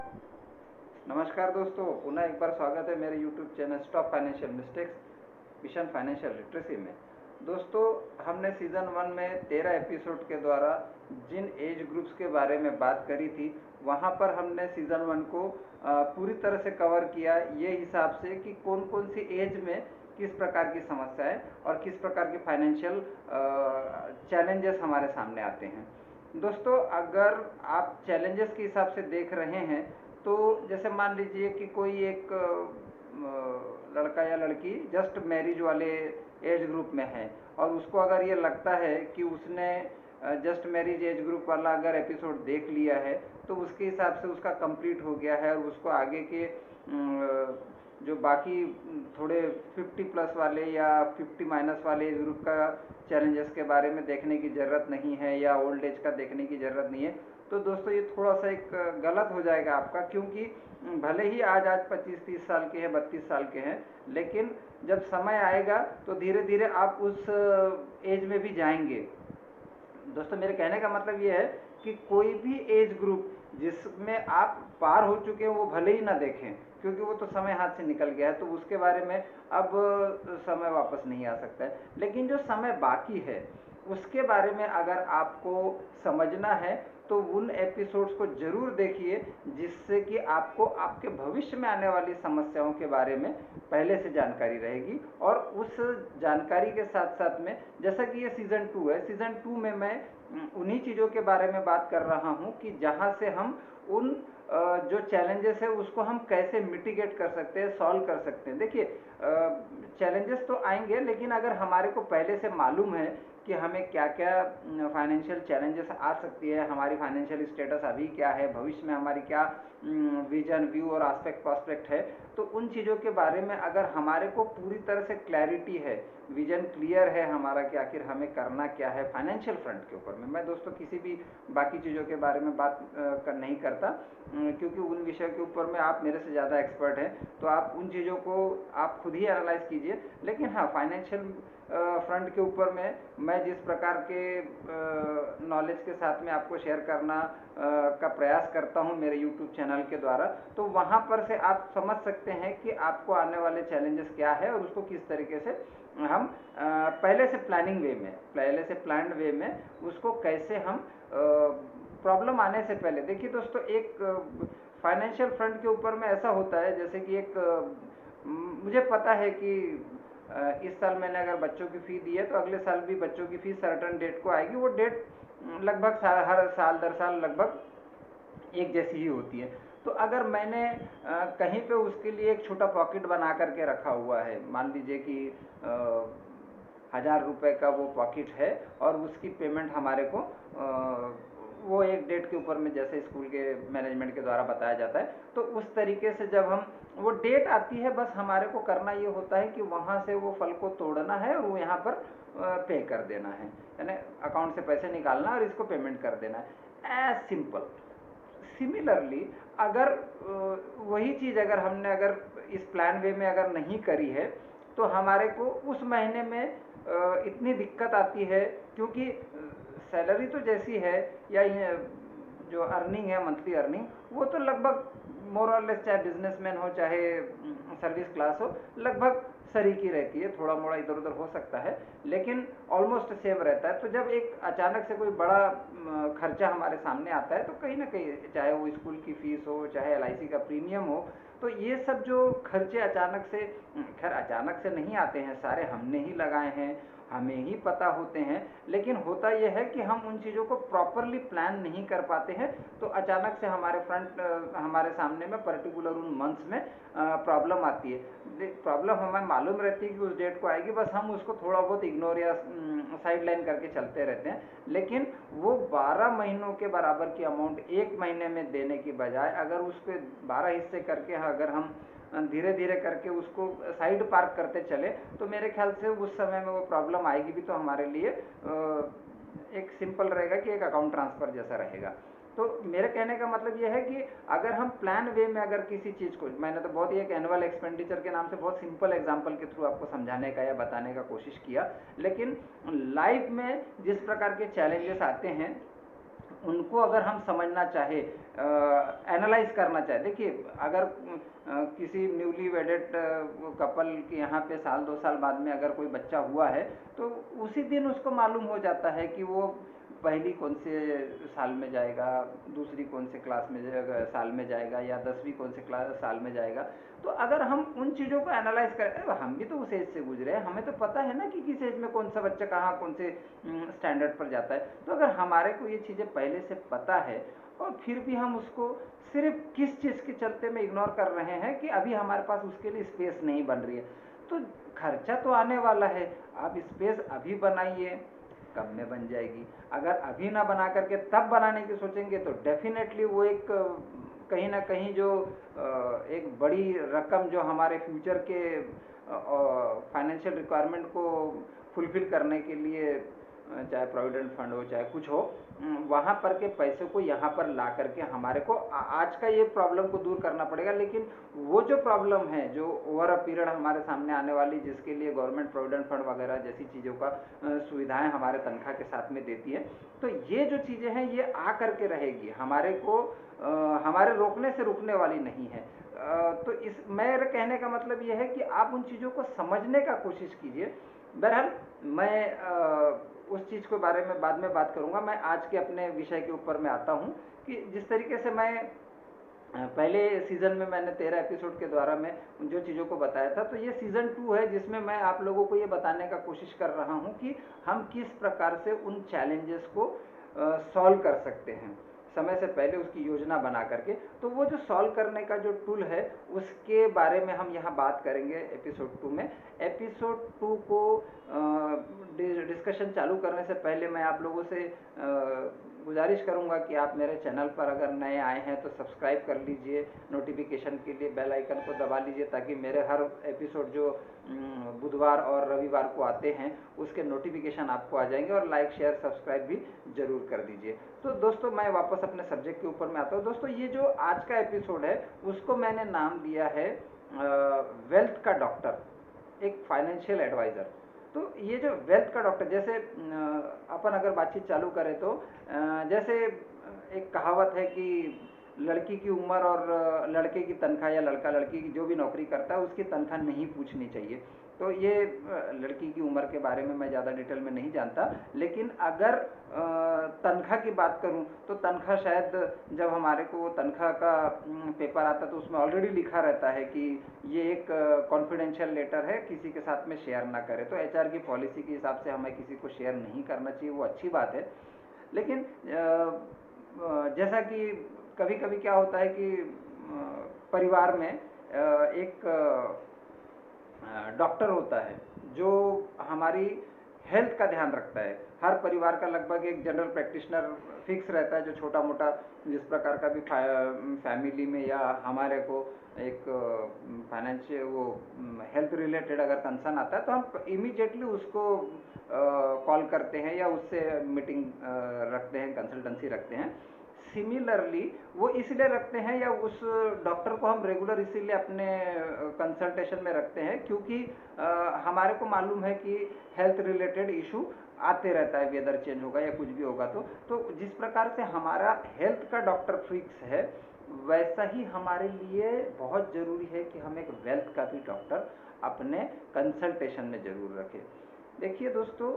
नमस्कार दोस्तों, पुनः एक बार स्वागत है मेरे YouTube channel stop financial mistakes mission financial literacy में। दोस्तों, हमने सीज़न 1 में 13 एपिसोड के द्वारा जिन एज ग्रुप्स के बारे में बात करी थी, वहाँ पर हमने सीज़न 1 को पूरी तरह से कवर किया, ये हिसाब से कि कौन कौन सी एज में किस प्रकार की समस्याएं और किस प्रकार के फाइनेंशियल चैलेंजेस हमारे सामने आते हैं। दोस्तों, अगर आप चैलेंजेस के हिसाब से देख रहे हैं तो जैसे मान लीजिए कि कोई एक लड़का या लड़की जस्ट मैरिज वाले एज ग्रुप में है और उसको अगर ये लगता है कि उसने जस्ट मैरिज एज ग्रुप वाला अगर एपिसोड देख लिया है तो उसके हिसाब से उसका कंप्लीट हो गया है और उसको आगे के जो बाकी थोड़े 50 प्लस वाले या 50 माइनस वाले एज ग्रुप का चैलेंजेस के बारे में देखने की ज़रूरत नहीं है या ओल्ड एज का देखने की ज़रूरत नहीं है। तो दोस्तों, ये थोड़ा सा एक गलत हो जाएगा आपका, क्योंकि भले ही आज 25-30 साल के हैं, 32 साल के हैं, लेकिन जब समय आएगा तो धीरे धीरे आप उस एज में भी जाएंगे। दोस्तों, मेरे कहने का मतलब ये है कि कोई भी एज ग्रुप जिसमें आप पार हो चुके हैं वो भले ही ना देखें, क्योंकि वो तो समय हाथ से निकल गया है, तो उसके बारे में अब समय वापस नहीं आ सकता है। लेकिन जो समय बाकी है उसके बारे में अगर आपको समझना है तो उन एपिसोड्स को जरूर देखिए, जिससे कि आपको आपके भविष्य में आने वाली समस्याओं के बारे में पहले से जानकारी रहेगी। और उस जानकारी के साथ साथ में, जैसा कि ये सीज़न 2 है, सीज़न 2 में मैं उन्हीं चीज़ों के बारे में बात कर रहा हूँ कि जहाँ से हम उन जो चैलेंजेस है उसको हम कैसे मिटिगेट कर सकते हैं, सॉल्व कर सकते हैं। देखिए, चैलेंजेस तो आएंगे, लेकिन अगर हमारे को पहले से मालूम है कि हमें क्या क्या फाइनेंशियल चैलेंजेस आ सकती है, हमारी फाइनेंशियल स्टेटस अभी क्या है, भविष्य में हमारी क्या विजन, व्यू और आस्पेक्ट प्रॉस्पेक्ट है, तो उन चीज़ों के बारे में अगर हमारे को पूरी तरह से क्लैरिटी है, विजन क्लियर है हमारा कि आखिर हमें करना क्या है फाइनेंशियल फ्रंट के ऊपर में। मैं दोस्तों किसी भी बाकी चीज़ों के बारे में बात नहीं करता, क्योंकि उन विषय के ऊपर में आप मेरे से ज़्यादा एक्सपर्ट हैं, तो आप उन चीज़ों को आप खुद ही एनालाइज कीजिए। लेकिन हाँ, फाइनेंशियल फ्रंट के ऊपर में मैं जिस प्रकार के नॉलेज के साथ में आपको शेयर करना का प्रयास करता हूं मेरे YouTube चैनल के द्वारा, तो वहां पर से आप समझ सकते हैं कि आपको आने वाले चैलेंजेस क्या है और उसको किस तरीके से हम पहले से प्लान्ड वे में उसको कैसे हम प्रॉब्लम आने से पहले। देखिए दोस्तों, एक फाइनेंशियल फ्रंट के ऊपर में ऐसा होता है, जैसे कि एक मुझे पता है कि इस साल मैंने अगर बच्चों की फ़ी दी है तो अगले साल भी बच्चों की फ़ी सर्टन डेट को आएगी। वो डेट लगभग हर साल दर साल लगभग एक जैसी ही होती है। तो अगर मैंने कहीं पे उसके लिए एक छोटा पॉकेट बना करके रखा हुआ है, मान लीजिए कि 1000 रुपये का वो पॉकेट है और उसकी पेमेंट हमारे को वो एक डेट के ऊपर में, जैसे स्कूल के मैनेजमेंट के द्वारा बताया जाता है, तो उस तरीके से जब हम वो डेट आती है, बस हमारे को करना ये होता है कि वहाँ से वो फल को तोड़ना है और वो यहाँ पर पे कर देना है, यानी अकाउंट से पैसे निकालना और इसको पेमेंट कर देना है, एज सिंपल। सिमिलरली अगर वही चीज़ अगर हमने अगर इस प्लान वे में अगर नहीं करी है तो हमारे को उस महीने में इतनी दिक्कत आती है, क्योंकि सैलरी तो जैसी है या जो अर्निंग है, मंथली अर्निंग, वो तो लगभग मोर और लेस, चाहे बिजनेसमैन हो चाहे सर्विस क्लास हो, लगभग सरी की रहती है। थोड़ा मोड़ा इधर उधर हो सकता है, लेकिन ऑलमोस्ट सेम रहता है। तो जब एक अचानक से कोई बड़ा खर्चा हमारे सामने आता है तो कहीं ना कहीं, चाहे वो स्कूल की फीस हो, चाहे LIC का प्रीमियम हो, तो ये सब जो खर्चे अचानक से, खैर अचानक से नहीं आते हैं, सारे हमने ही लगाए हैं, हमें ही पता होते हैं, लेकिन होता यह है कि हम उन चीज़ों को प्रॉपरली प्लान नहीं कर पाते हैं, तो अचानक से हमारे सामने में पर्टिकुलर उन मंथ्स में प्रॉब्लम आती है। प्रॉब्लम हमें मालूम रहती है कि उस डेट को आएगी, बस हम उसको थोड़ा बहुत इग्नोर या साइड लाइन करके चलते रहते हैं, लेकिन वो 12 महीनों के बराबर की अमाउंट एक महीने में देने की बजाय अगर उसके 12 हिस्से करके अगर हम धीरे धीरे करके उसको साइड पार्क करते चले, तो मेरे ख्याल से उस समय में वो प्रॉब्लम आएगी भी तो हमारे लिए एक सिंपल रहेगा कि एक अकाउंट ट्रांसफ़र जैसा रहेगा। तो मेरे कहने का मतलब ये है कि अगर हम प्लान वे में अगर किसी चीज़ को, मैंने तो बहुत ही एक एनुअल एक्सपेंडिचर के नाम से बहुत सिंपल एग्जांपल के थ्रू आपको समझाने का या बताने का कोशिश किया, लेकिन लाइफ में जिस प्रकार के चैलेंजेस आते हैं उनको अगर हम समझना चाहे, एनालाइज करना चाहे, देखिए अगर किसी न्यूली वेडेड कपल के यहाँ पे साल 2 साल बाद में अगर कोई बच्चा हुआ है तो उसी दिन उसको मालूम हो जाता है कि वो पहली कौन से साल में जाएगा, दूसरी कौन से क्लास में साल में जाएगा, या 10वीं कौन से साल में जाएगा। तो अगर हम उन चीज़ों को एनालाइज करें, हम भी तो उस एज से गुजरे हैं, हमें तो पता है ना कि किस एज में कौन सा बच्चा कहाँ कौन से स्टैंडर्ड पर जाता है। तो अगर हमारे को ये चीज़ें पहले से पता है और फिर भी हम उसको सिर्फ किस चीज़ के चलते में इग्नोर कर रहे हैं कि अभी हमारे पास उसके लिए स्पेस नहीं बन रही है, तो खर्चा तो आने वाला है। आप स्पेस अभी बनाइए, कब में बन जाएगी। अगर अभी ना बना करके तब बनाने की सोचेंगे तो डेफिनेटली वो एक कहीं ना कहीं जो एक बड़ी रकम जो हमारे फ्यूचर के फाइनेंशियल रिक्वायरमेंट को फुलफिल करने के लिए, चाहे प्रोविडेंट फंड हो चाहे कुछ हो, वहाँ पर के पैसे को यहाँ पर ला करके हमारे को आज का ये प्रॉब्लम को दूर करना पड़ेगा। लेकिन वो जो प्रॉब्लम है जो ओवर अ पीरियड हमारे सामने आने वाली, जिसके लिए गवर्नमेंट प्रोविडेंट फंड वगैरह जैसी चीज़ों का सुविधाएं हमारे तनख्वाह के साथ में देती है, तो ये जो चीज़ें हैं ये आ करके रहेगी, हमारे को हमारे रोकने से रुकने वाली नहीं है। तो इस मेरे कहने का मतलब ये है कि आप उन चीज़ों को समझने का कोशिश कीजिए। बहरहाल मैं उस चीज़ के बारे में बाद में बात करूंगा। मैं आज के अपने विषय के ऊपर मैं आता हूं कि जिस तरीके से मैं पहले सीज़न में मैंने 13 एपिसोड के द्वारा मैं जो चीज़ों को बताया था, तो ये सीज़न 2 है जिसमें मैं आप लोगों को ये बताने का कोशिश कर रहा हूं कि हम किस प्रकार से उन चैलेंजेस को सॉल्व कर सकते हैं समय से पहले उसकी योजना बना करके। तो वो जो सॉल्व करने का जो टूल है उसके बारे में हम यहाँ बात करेंगे एपिसोड 2 में। एपिसोड 2 को डिस्कशन चालू करने से पहले मैं आप लोगों से गुजारिश करूंगा कि आप मेरे चैनल पर अगर नए आए हैं तो सब्सक्राइब कर लीजिए, नोटिफिकेशन के लिए बेल आइकन को दबा लीजिए ताकि मेरे हर एपिसोड जो बुधवार और रविवार को आते हैं उसके नोटिफिकेशन आपको आ जाएंगे, और लाइक शेयर सब्सक्राइब भी जरूर कर दीजिए। तो दोस्तों मैं वापस अपने सब्जेक्ट के ऊपर में आता हूँ। दोस्तों ये जो आज का एपिसोड है उसको मैंने नाम दिया है वेल्थ का डॉक्टर, एक फाइनेंशियल एडवाइज़र। तो ये जो वेल्थ का डॉक्टर, जैसे अपन अगर बातचीत चालू करें तो जैसे एक कहावत है कि लड़की की उम्र और लड़के की तनख्वाह, या लड़का लड़की की जो भी नौकरी करता है उसकी तनख्वाह नहीं पूछनी चाहिए। तो ये लड़की की उम्र के बारे में मैं ज़्यादा डिटेल में नहीं जानता, लेकिन अगर तनख्वाह की बात करूं तो तनख्वाह शायद जब हमारे को तनख्वाह का पेपर आता तो उसमें ऑलरेडी लिखा रहता है कि ये एक कॉन्फिडेंशियल लेटर है, किसी के साथ में शेयर ना करें। तो एचआर की पॉलिसी के हिसाब से हमें किसी को शेयर नहीं करना चाहिए, वो अच्छी बात है। लेकिन जैसा कि कभी कभी क्या होता है कि परिवार में एक डॉक्टर होता है जो हमारी हेल्थ का ध्यान रखता है। हर परिवार का लगभग एक जनरल प्रैक्टिशनर फिक्स रहता है जो छोटा मोटा जिस प्रकार का भी फैमिली में या हमारे को एक फाइनेंशियल वो हेल्थ रिलेटेड अगर कंसर्न आता है तो हम इमीडिएटली उसको कॉल करते हैं या उससे मीटिंग रखते हैं, कंसल्टेंसी रखते हैं। सिमिलरली वो इसलिए रखते हैं या उस डॉक्टर को हम रेगुलर इसीलिए अपने कंसल्टेशन में रखते हैं क्योंकि हमारे को मालूम है कि हेल्थ रिलेटेड इशू आते रहता है, वेदर चेंज होगा या कुछ भी होगा। तो जिस प्रकार से हमारा हेल्थ का डॉक्टर फिक्स है, वैसा ही हमारे लिए बहुत ज़रूरी है कि हम एक वेल्थ का भी डॉक्टर अपने कंसल्टेशन में ज़रूर रखें। देखिए दोस्तों,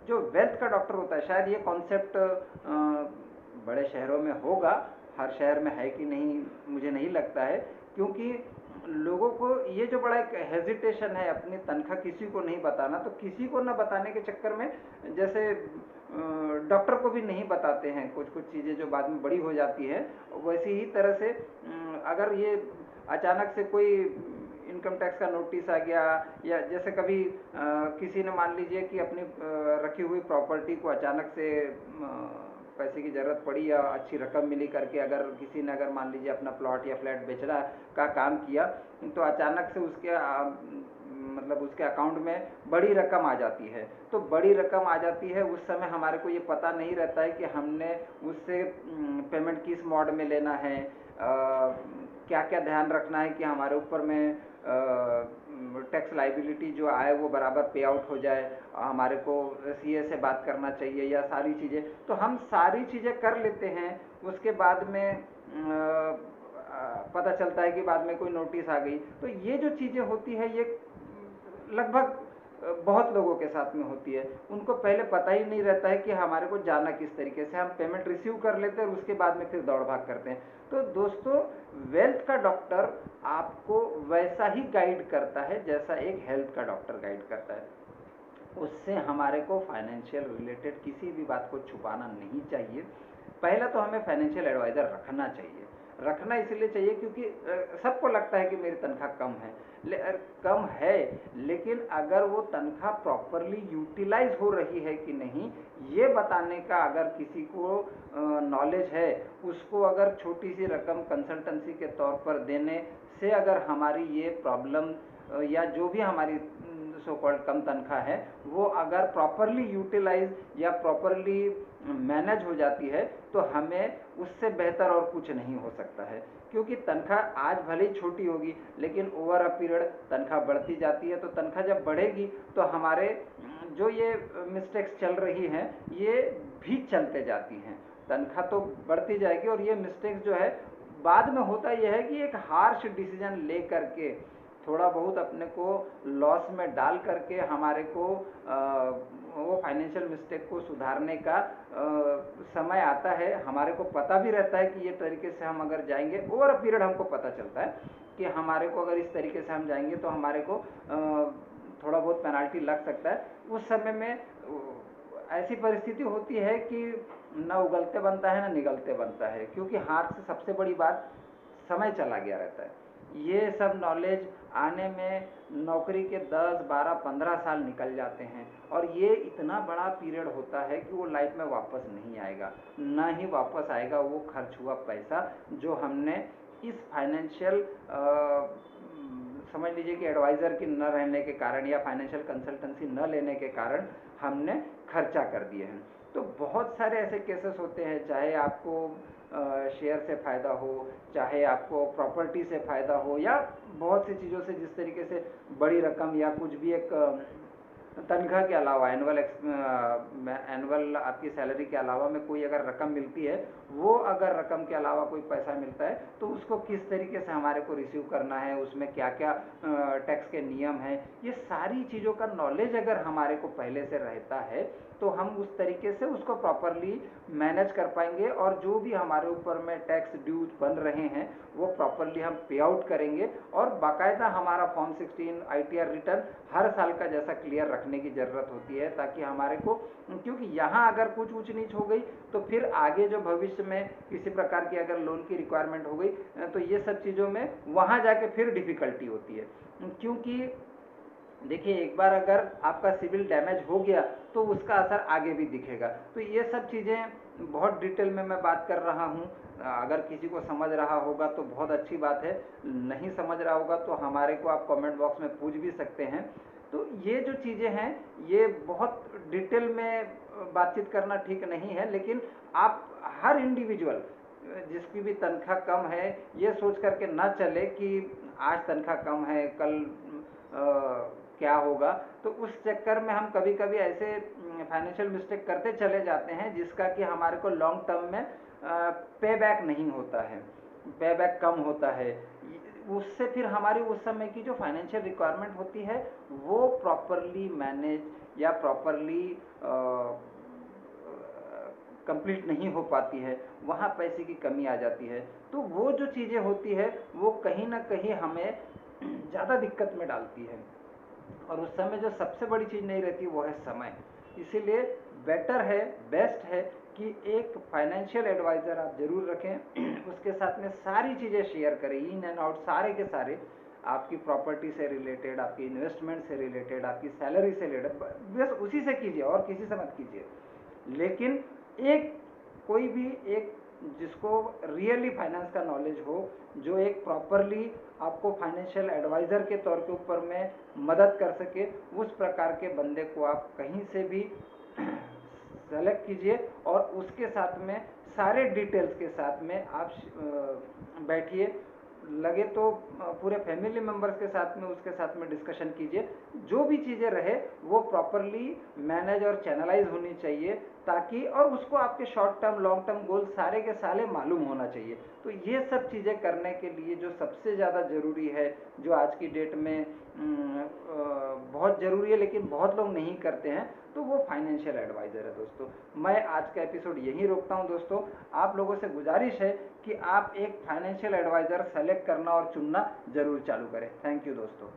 जो वेल्थ का डॉक्टर होता है, शायद ये कॉन्सेप्ट बड़े शहरों में होगा, हर शहर में है कि नहीं मुझे नहीं लगता है, क्योंकि लोगों को ये जो बड़ा एक हेजिटेशन है अपनी तनख्वाह किसी को नहीं बताना, तो किसी को ना बताने के चक्कर में जैसे डॉक्टर को भी नहीं बताते हैं कुछ कुछ चीज़ें जो बाद में बड़ी हो जाती है। वैसी ही तरह से अगर ये अचानक से कोई इनकम टैक्स का नोटिस आ गया, या जैसे कभी किसी ने मान लीजिए कि अपनी रखी हुई प्रॉपर्टी को अचानक से पैसे की ज़रूरत पड़ी या अच्छी रकम मिली करके, अगर किसी ने अगर मान लीजिए अपना प्लॉट या फ्लैट बेचना का काम किया तो अचानक से उसके मतलब उसके अकाउंट में बड़ी रकम आ जाती है। तो बड़ी रकम आ जाती है, उस समय हमारे को ये पता नहीं रहता है कि हमने उससे पेमेंट किस मोड में लेना है, क्या क्या ध्यान रखना है कि हमारे ऊपर में टैक्स लाइबिलिटी जो आए वो बराबर पे आउट हो जाए, हमारे को सीए से बात करना चाहिए या सारी चीज़ें, तो हम सारी चीज़ें कर लेते हैं। उसके बाद में पता चलता है कि बाद में कोई नोटिस आ गई। तो ये जो चीज़ें होती है ये लगभग बहुत लोगों के साथ में होती है। उनको पहले पता ही नहीं रहता है कि हमारे को जाना किस तरीके से, हम पेमेंट रिसीव कर लेते हैं और उसके बाद में फिर दौड़ भाग करते हैं। तो दोस्तों, वेल्थ का डॉक्टर आपको वैसा ही गाइड करता है जैसा एक हेल्थ का डॉक्टर गाइड करता है। उससे हमारे को फाइनेंशियल रिलेटेड किसी भी बात को छुपाना नहीं चाहिए। पहला तो हमें फाइनेंशियल एडवाइज़र रखना चाहिए। रखना इसलिए चाहिए क्योंकि सबको लगता है कि मेरी तनख्वाह कम है, कम है, लेकिन अगर वो तनख्वाह प्रॉपरली यूटिलाइज हो रही है कि नहीं, ये बताने का अगर किसी को नॉलेज है, उसको अगर छोटी सी रकम कंसल्टेंसी के तौर पर देने से अगर हमारी ये प्रॉब्लम या जो भी हमारी सो कॉल्ड कम तनख्वाह है वो अगर प्रॉपरली यूटिलाइज या प्रॉपरली मैनेज हो जाती है, तो हमें उससे बेहतर और कुछ नहीं हो सकता है। क्योंकि तनख्वाह आज भले ही छोटी होगी, लेकिन ओवर अ पीरियड तनख्वाह बढ़ती जाती है। तो तनख्वाह जब बढ़ेगी तो हमारे जो ये मिस्टेक्स चल रही हैं ये भी चलते जाती हैं। तनख्वाह तो बढ़ती जाएगी और ये मिस्टेक्स जो है बाद में होता यह है कि एक हार्श डिसीजन ले करके, थोड़ा बहुत अपने को लॉस में डाल करके हमारे को वो फाइनेंशियल मिस्टेक को सुधारने का समय आता है। हमारे को पता भी रहता है कि ये तरीके से हम अगर जाएंगे, ओवर अ पीरियड हमको पता चलता है कि हमारे को अगर इस तरीके से हम जाएंगे तो हमारे को थोड़ा बहुत पेनाल्टी लग सकता है। उस समय में ऐसी परिस्थिति होती है कि न उगलते बनता है न निगलते बनता है, क्योंकि हाथ से सबसे बड़ी बात समय चला गया रहता है। ये सब नॉलेज आने में नौकरी के 10, 12, 15 साल निकल जाते हैं और ये इतना बड़ा पीरियड होता है कि वो लाइफ में वापस नहीं आएगा, ना ही वापस आएगा वो खर्च हुआ पैसा जो हमने इस फाइनेंशियल समझ लीजिए कि एडवाइज़र की न रहने के कारण या फाइनेंशियल कंसल्टेंसी न लेने के कारण हमने खर्चा कर दिए हैं। तो बहुत सारे ऐसे केसेस होते हैं, चाहे आपको शेयर से फ़ायदा हो, चाहे आपको प्रॉपर्टी से फ़ायदा हो, या बहुत सी चीज़ों से, जिस तरीके से बड़ी रकम या कुछ भी एक तनख्वाह के अलावा एनुअल आपकी सैलरी के अलावा में कोई अगर रकम मिलती है, वो अगर रकम के अलावा कोई पैसा मिलता है तो उसको किस तरीके से हमारे को रिसीव करना है, उसमें क्या क्या टैक्स के नियम हैं, ये सारी चीज़ों का नॉलेज अगर हमारे को पहले से रहता है तो हम उस तरीके से उसको प्रॉपरली मैनेज कर पाएंगे और जो भी हमारे ऊपर में टैक्स ड्यूज बन रहे हैं वो प्रॉपरली हम पे आउट करेंगे। और बाकायदा हमारा फॉर्म 16 ITR रिटर्न हर साल का जैसा क्लियर रखने की ज़रूरत होती है, ताकि हमारे को, क्योंकि यहाँ अगर कुछ ऊंच नीच हो गई तो फिर आगे जो भविष्य में किसी प्रकार की अगर लोन की रिक्वायरमेंट हो गई तो ये सब चीज़ों में वहाँ जाके फिर डिफ़िकल्टी होती है। क्योंकि देखिए, एक बार अगर आपका सिविल डैमेज हो गया तो उसका असर आगे भी दिखेगा। तो ये सब चीज़ें बहुत डिटेल में मैं बात कर रहा हूँ। अगर किसी को समझ रहा होगा तो बहुत अच्छी बात है, नहीं समझ रहा होगा तो हमारे को आप कमेंट बॉक्स में पूछ भी सकते हैं। तो ये जो चीज़ें हैं ये बहुत डिटेल में बातचीत करना ठीक नहीं है, लेकिन आप हर इंडिविजुअल जिसकी भी तनख्वाह कम है ये सोच करके ना चले कि आज तनख्वाह कम है, कल क्या होगा। तो उस चक्कर में हम कभी कभी ऐसे फाइनेंशियल मिस्टेक करते चले जाते हैं जिसका कि हमारे को लॉन्ग टर्म में पे बैक नहीं होता है, पे बैक कम होता है। उससे फिर हमारी उस समय की जो फाइनेंशियल रिक्वायरमेंट होती है वो प्रॉपरली मैनेज या प्रॉपरली कंप्लीट नहीं हो पाती है, वहाँ पैसे की कमी आ जाती है। तो वो जो चीज़ें होती है वो कहीं ना कहीं हमें ज़्यादा दिक्कत में डालती है, और उस समय जो सबसे बड़ी चीज़ नहीं रहती वो है समय। इसीलिए बेटर है, बेस्ट है कि एक फाइनेंशियल एडवाइज़र आप ज़रूर रखें, उसके साथ में सारी चीज़ें शेयर करें, इन एंड आउट सारे के सारे, आपकी प्रॉपर्टी से रिलेटेड, आपकी इन्वेस्टमेंट से रिलेटेड, आपकी सैलरी से रिलेटेड, बस उसी से कीजिए और किसी से मत कीजिए। लेकिन एक कोई भी एक जिसको रियली फाइनेंस का नॉलेज हो, जो एक प्रॉपरली आपको फाइनेंशियल एडवाइज़र के तौर के ऊपर में मदद कर सके, उस प्रकार के बंदे को आप कहीं से भी सेलेक्ट कीजिए और उसके साथ में सारे डिटेल्स के साथ में आप बैठिए लगे तो पूरे फैमिली मेम्बर्स के साथ में उसके साथ में डिस्कशन कीजिए। जो भी चीज़ें रहे वो प्रॉपरली मैनेज और चैनलाइज होनी चाहिए, ताकि और उसको आपके short term long term goal सारे के सारे मालूम होना चाहिए। तो ये सब चीज़ें करने के लिए जो सबसे ज़्यादा ज़रूरी है, जो आज की डेट में बहुत ज़रूरी है लेकिन बहुत लोग नहीं करते हैं, तो वो फाइनेंशियल एडवाइज़र है। दोस्तों मैं आज का एपिसोड यहीं रोकता हूं। दोस्तों आप लोगों से गुजारिश है कि आप एक फाइनेंशियल एडवाइज़र सेलेक्ट करना और चुनना ज़रूर चालू करें। थैंक यू दोस्तों।